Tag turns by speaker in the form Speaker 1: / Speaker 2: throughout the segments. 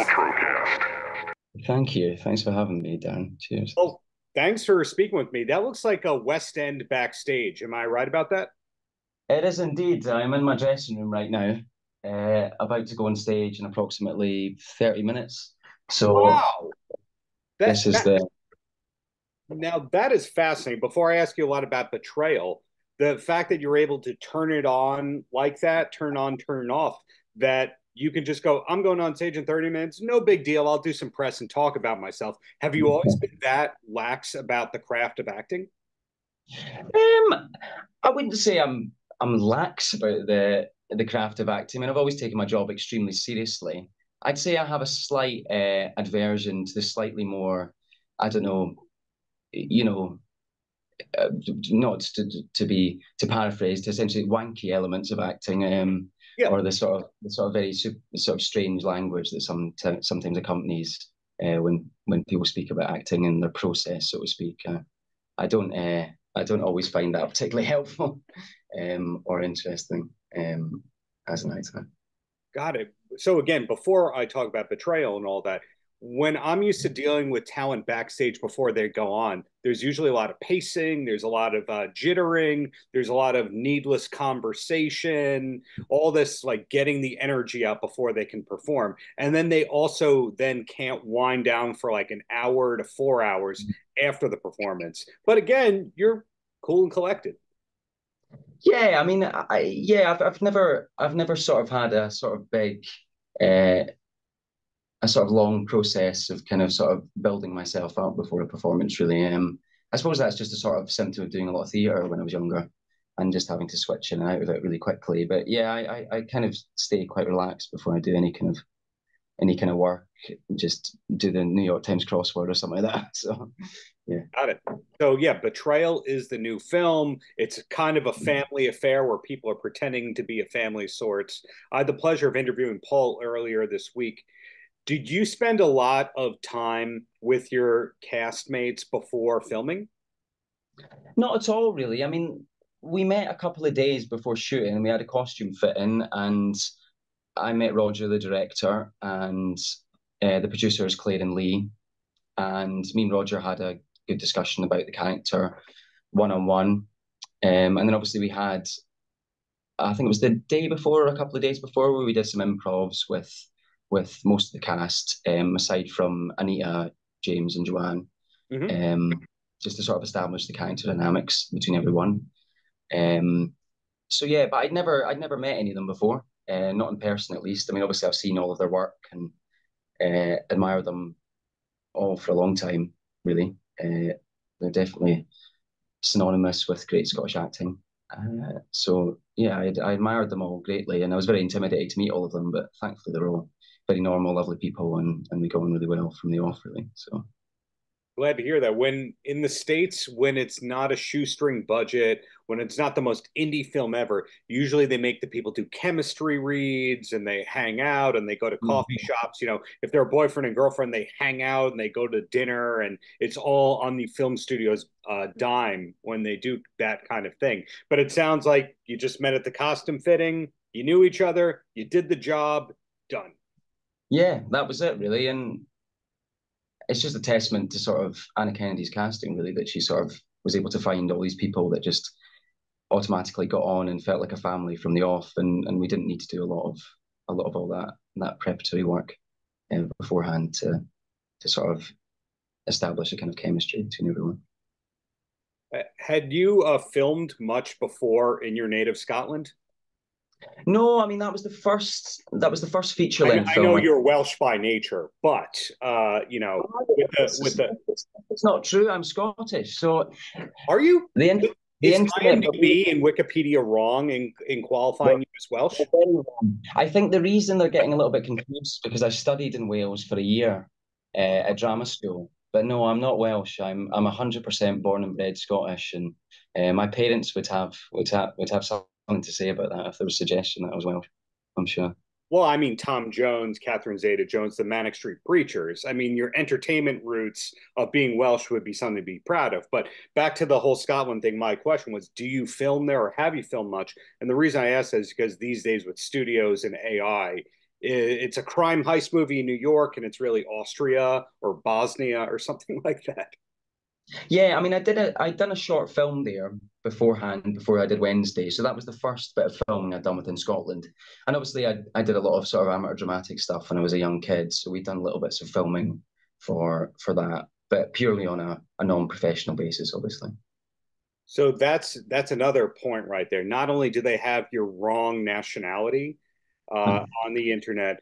Speaker 1: Paltrocast.
Speaker 2: Thank you. Thanks for having me, Dan. Cheers.
Speaker 1: Oh, thanks for speaking with me. That looks like a West End backstage. Am I right about that?
Speaker 2: It is indeed. I'm in my dressing room right now, about to go on stage in approximately 30 minutes. So
Speaker 1: Wow. That
Speaker 2: this is
Speaker 1: that
Speaker 2: the
Speaker 1: now that is fascinating. Before I ask you a lot about Betrayal, the fact that you're able to turn it on like that, turn on, turn off, that you can just go, I'm going on stage in 30 minutes, no big deal. I'll do some press and talk about myself. Have you always been that lax about the craft of acting?
Speaker 2: I wouldn't say I'm lax about the craft of acting. I mean, I've always taken my job extremely seriously. I'd say I have a slight aversion to the slightly more, I don't know, you know, not to paraphrase, to essentially wanky elements of acting,
Speaker 1: Yeah,
Speaker 2: or the sort of very sort of strange language that sometimes accompanies when people speak about acting and their process, so to speak. I don't always find that particularly helpful or interesting as an actor.
Speaker 1: got it. So again, before I talk about Betrayal and all that, when I'm used to dealing with talent backstage before they go on, there's usually a lot of pacing, there's a lot of jittering, there's a lot of needless conversation, all this like getting the energy up before they can perform. And then they also then can't wind down for like an hour to 4 hours after the performance. But again, you're cool and collected.
Speaker 2: Yeah, I mean, I've never sort of had a sort of big uh, a sort of long process of kind of sort of building myself up before a performance, really. I suppose that's just a sort of symptom of doing a lot of theatre when I was younger and just having to switch in and out of it really quickly. But yeah, I kind of stay quite relaxed before I do any kind of work. Just do the New York Times crossword or something like that. So yeah.
Speaker 1: Got it. So yeah, Betrayal is the new film. It's kind of a family affair where people are pretending to be a family of sorts. I had the pleasure of interviewing Paul earlier this week. Did you spend a lot of time with your castmates before filming?
Speaker 2: Not at all, really. I mean, we met a couple of days before shooting and we had a costume fitting, and I met Roger, the director, and the producers, Claire and Lee. And me and Roger had a good discussion about the character one on one. And then obviously we had, I think it was the day before or a couple of days before, where we did some improvs with most of the cast, aside from Anita, James, and Joanne,
Speaker 1: Hmm.
Speaker 2: um, just to sort of establish the character dynamics between everyone. Um, so yeah, but I'd never met any of them before, not in person at least. I mean, obviously I've seen all of their work and admired them all for a long time, really. They're definitely synonymous with great Scottish acting. So yeah, I admired them all greatly, and I was very intimidated to meet all of them. But thankfully, they're all very normal, lovely people, and we got on really well from the off, really. So
Speaker 1: Glad to hear that. When in the States, when it's not a shoestring budget, when it's not the most indie film ever, usually they make the people do chemistry reads and they hang out and they go to coffee shops. If they're a boyfriend and girlfriend, they hang out and they go to dinner, and it's all on the film studio's dime when they do that kind of thing. But it sounds like you just met at the costume fitting, you knew each other, you did the job, done.
Speaker 2: yeah, that was it, really, and it's just a testament to sort of Anna Kennedy's casting, really, that she sort of was able to find all these people that just automatically got on and felt like a family from the off, and we didn't need to do a lot of all that preparatory work beforehand to sort of establish a kind of chemistry between everyone.
Speaker 1: Had you filmed much before in your native Scotland?
Speaker 2: No, I mean that was the first feature
Speaker 1: I know,
Speaker 2: length
Speaker 1: I
Speaker 2: film.
Speaker 1: know you're Welsh by nature, but
Speaker 2: It's not true. I'm Scottish, so
Speaker 1: are you?
Speaker 2: the
Speaker 1: Is
Speaker 2: internet.
Speaker 1: IMDb and Wikipedia wrong in qualifying you as Welsh?
Speaker 2: I think the reason they're getting a little bit confused is because I studied in Wales for a year at drama school. But no, I'm not Welsh. I'm 100% born and bred Scottish, and my parents would have something to say about that if there was a suggestion that I was Welsh. I'm sure.
Speaker 1: Well, I mean, Tom Jones, Catherine Zeta-Jones, the Manic Street Preachers. I mean, your entertainment roots of being Welsh would be something to be proud of. But back to the whole Scotland thing, my question was, do you film there or have you filmed much? And the reason I ask that is because these days with studios and AI, It's a crime heist movie in New York, and it's really Austria or Bosnia or something like that.
Speaker 2: Yeah, I mean, I'd done a short film there beforehand, before I did Wednesday. So that was the first bit of filming I'd done within Scotland. And obviously, I did a lot of sort of amateur dramatic stuff when I was a young kid. So we'd done little bits of filming for that, but purely on a non-professional basis, obviously.
Speaker 1: So that's another point right there. Not only do they have your wrong nationality on the internet,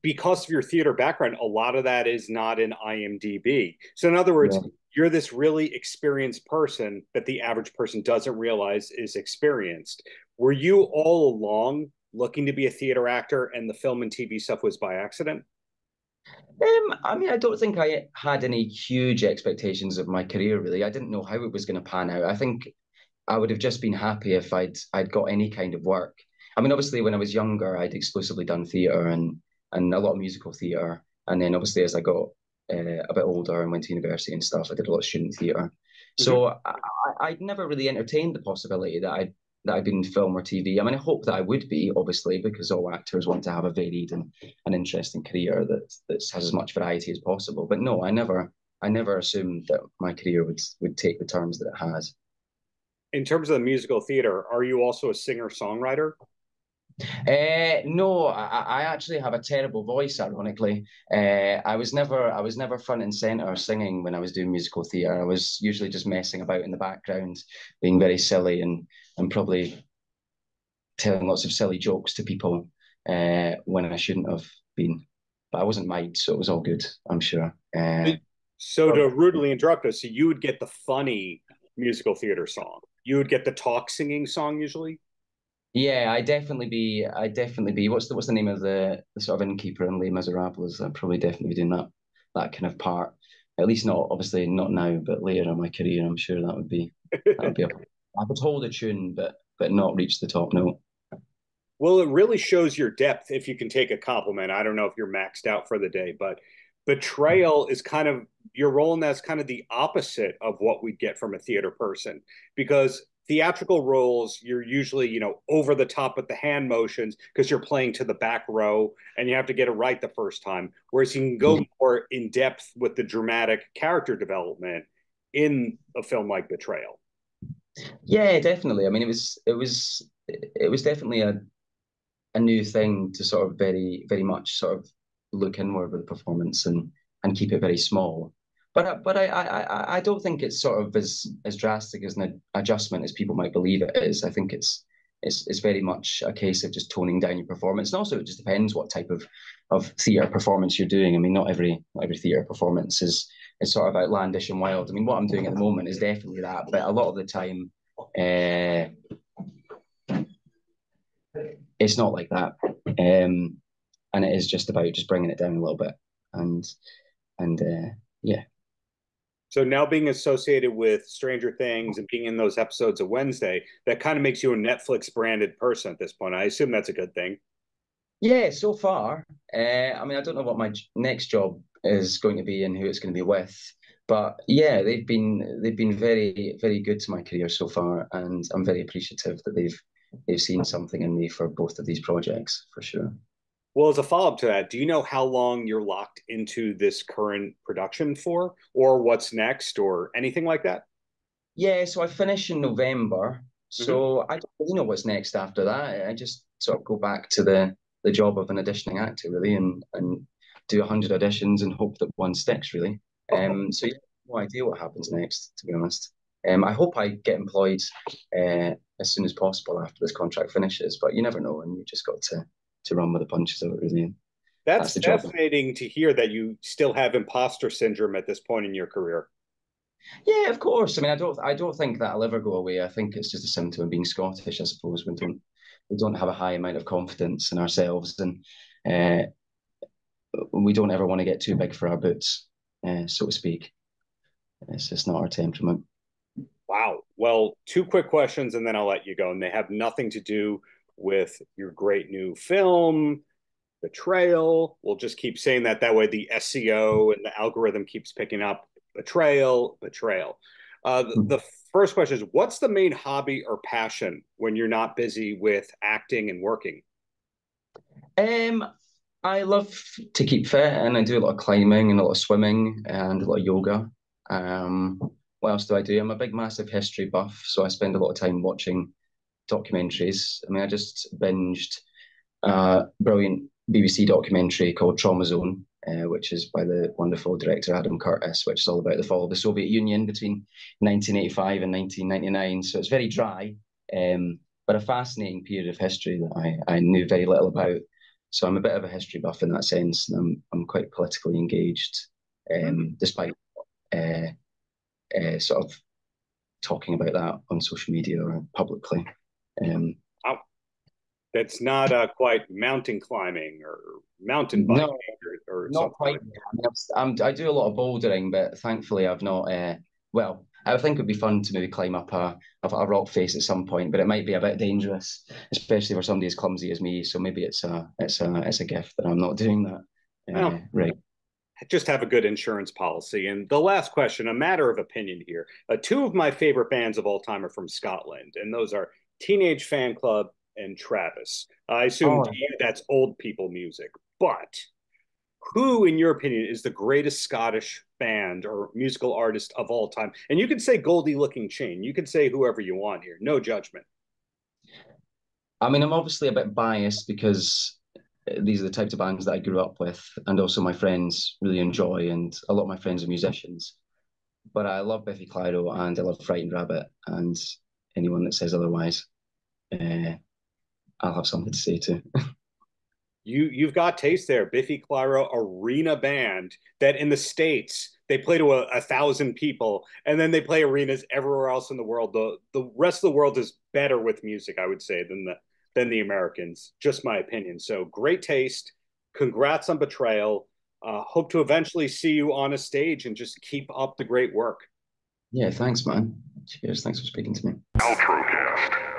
Speaker 1: because of your theater background, a lot of that is not in IMDb. So, in other words,
Speaker 2: Yeah.
Speaker 1: you're this really experienced person that the average person doesn't realize is experienced. Were you all along looking to be a theater actor and the film and TV stuff was by accident?
Speaker 2: I mean, I don't think I had any huge expectations of my career, really. I didn't know how it was going to pan out. I think I would have just been happy if I'd got any kind of work. I mean, obviously, when I was younger, I'd exclusively done theatre and a lot of musical theatre. And then, obviously, as I got a bit older and went to university and stuff, I did a lot of student theatre.
Speaker 1: Mm-hmm.
Speaker 2: So I'd never really entertained the possibility that I'd been in film or TV. I mean, I hope that I would be, obviously, because all actors want to have a varied and an interesting career that has as much variety as possible. But no, I never assumed that my career would take the turns that it has.
Speaker 1: In terms of the musical theater, are you also a singer songwriter?
Speaker 2: No, I actually have a terrible voice, ironically. I was never front and center singing when I was doing musical theatre. I was usually just messing about in the background, being very silly and probably telling lots of silly jokes to people when I shouldn't have been. But I wasn't made, so it was all good, I'm sure.
Speaker 1: So to rudely interrupt us, so you would get the funny musical theater song. You would get the talk singing song usually.
Speaker 2: Yeah, I'd definitely be. What's the name of the sort of innkeeper in Les Miserables? I'd probably definitely be doing that kind of part. At least not obviously not now, but later in my career, I'm sure that would be a. I could hold a tune, but not reach the top note.
Speaker 1: Well, it really shows your depth if you can take a compliment. I don't know if you're maxed out for the day, but Betrayal is kind of your role in that's kind of the opposite of what we'd get from a theater person because theatrical roles you're usually over the top with the hand motions because you're playing to the back row and you have to get it right the first time, whereas you can go more in depth with the dramatic character development in a film like Betrayal.
Speaker 2: Yeah, definitely. I mean, it was definitely a new thing to sort of very much sort of look inward with the performance and keep it very small. But I don't think it's sort of as drastic as an adjustment as people might believe it is. I think it's very much a case of just toning down your performance. And also it just depends what type of theatre performance you're doing. I mean, not every theatre performance is sort of outlandish and wild. I mean, what I'm doing at the moment is definitely that, but a lot of the time it's not like that. And it is just about just bringing it down a little bit. And yeah.
Speaker 1: So now being associated with Stranger Things and being in those episodes of Wednesday, that kind of makes you a Netflix branded person at this point. I assume that's a good thing.
Speaker 2: Yeah, so far. I mean, I don't know what my next job is going to be and who it's going to be with. But yeah, they've been very good to my career so far, and I'm very appreciative that they've seen something in me for both of these projects for sure.
Speaker 1: Well, as a follow up to that, do you know how long you're locked into this current production for, or what's next, or anything like that?
Speaker 2: Yeah, so I finish in November.
Speaker 1: Mm-hmm.
Speaker 2: So I don't really know what's next after that. I just sort of go back to the job of an auditioning actor really and do 100 auditions and hope that one sticks really. So yeah, no idea what happens next, to be honest. I hope I get employed as soon as possible after this contract finishes, but you never know, and you just got to run with the punches of it really. And
Speaker 1: That's
Speaker 2: that's the job.
Speaker 1: fascinating to hear that you still have imposter syndrome at this point in your career.
Speaker 2: Yeah, of course. I mean, I don't think that'll ever go away. I think it's just a symptom of being Scottish, I suppose. We don't have a high amount of confidence in ourselves, and uh, we don't ever want to get too big for our boots, so to speak. It's just not our temperament.
Speaker 1: Wow. Well, two quick questions and then I'll let you go. And they have nothing to do with your great new film, Betrayal. We'll just keep saying that. That way the SEO and the algorithm keeps picking up Betrayal, Betrayal. The first question is what's the main hobby or passion when you're not busy with acting and working?
Speaker 2: Um, I love to keep fit, and I do a lot of climbing and a lot of swimming and a lot of yoga. Um, what else do I do? I'm a big, massive history buff, so I spend a lot of time watching documentaries. I mean, I just binged a brilliant BBC documentary called Trauma Zone, which is by the wonderful director Adam Curtis, which is all about the fall of the Soviet Union between 1985 and 1999. So it's very dry, but a fascinating period of history that I knew very little about. So I'm a bit of a history buff in that sense, and I'm quite politically engaged, despite uh, sort of talking about that on social media or publicly. Um,
Speaker 1: Oh, that's not quite mountain climbing or mountain biking
Speaker 2: no,
Speaker 1: or
Speaker 2: not
Speaker 1: something
Speaker 2: quite.
Speaker 1: like
Speaker 2: I mean, I do a lot of bouldering, but thankfully I've not. Well, I think it'd be fun to maybe climb up a rock face at some point, but it might be a bit dangerous, especially for somebody as clumsy as me. So maybe it's a gift that I'm not doing that.
Speaker 1: that.
Speaker 2: Right.
Speaker 1: Just have a good insurance policy. And the last question, a matter of opinion here. Two of my favorite bands of all time are from Scotland, and those are Teenage Fan Club and Travis. I assume to
Speaker 2: Oh,
Speaker 1: you that's old people music, but who, in your opinion, is the greatest Scottish band or musical artist of all time? And you can say Goldie Looking Chain. You can say whoever you want here. No judgment.
Speaker 2: I mean, I'm obviously a bit biased because these are the types of bands that I grew up with, and also my friends really enjoy, and a lot of my friends are musicians. But I love Biffy Clyro and I love Frightened Rabbit, and anyone that says otherwise, uh, I'll have something to say to.
Speaker 1: You've got taste there. Biffy Clyro arena band that in the States they play to a thousand people, and then they play arenas everywhere else in the world. The rest of the world is better with music, I would say, than the Americans. Just my opinion. So great taste. Congrats on Betrayal. Hope to eventually see you on a stage and just keep up the great work.
Speaker 2: Yeah, thanks, man. Cheers. Thanks for speaking to me.
Speaker 3: Paltrocast.